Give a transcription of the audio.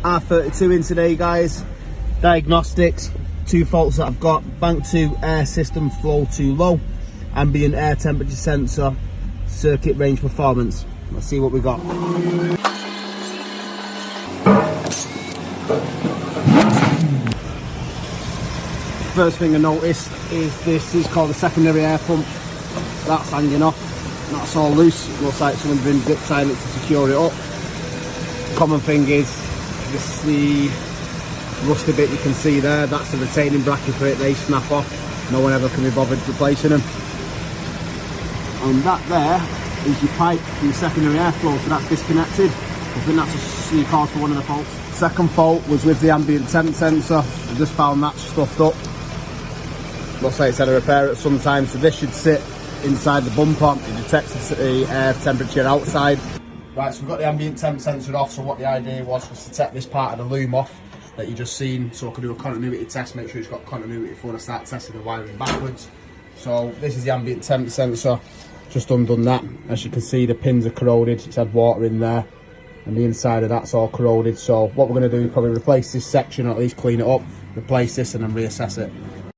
R32 in today, guys. Diagnostics, 2 faults that I've got: bank 2 air system flow too low, ambient air temperature sensor, circuit range performance. Let's see what we got. First thing I noticed is this is called the secondary air pump. That's hanging off. That's all loose. It looks like someone's been zip tying it to secure it up. Common thing is the rusty bit you can see there. That's the retaining bracket for it. They snap off. No one ever can be bothered replacing them. And that there is your pipe for your secondary airflow, so that's disconnected. I think that's the cause for one of the faults. Second fault was with the ambient temp sensor. I just found that stuffed up. Looks like it's had a repair at some time, so this should sit inside the bumper. It detects the air temperature outside. Right, so we've got the ambient temp sensor off, so what the idea was to take this part of the loom off that you just seen, so I can do a continuity test, make sure it's got continuity before I start testing the wiring backwards. So this is the ambient temp sensor, just undone that. As you can see, the pins are corroded, it's had water in there, and the inside of that's all corroded. So what we're going to do is probably replace this section, or at least clean it up, replace this and then reassess it.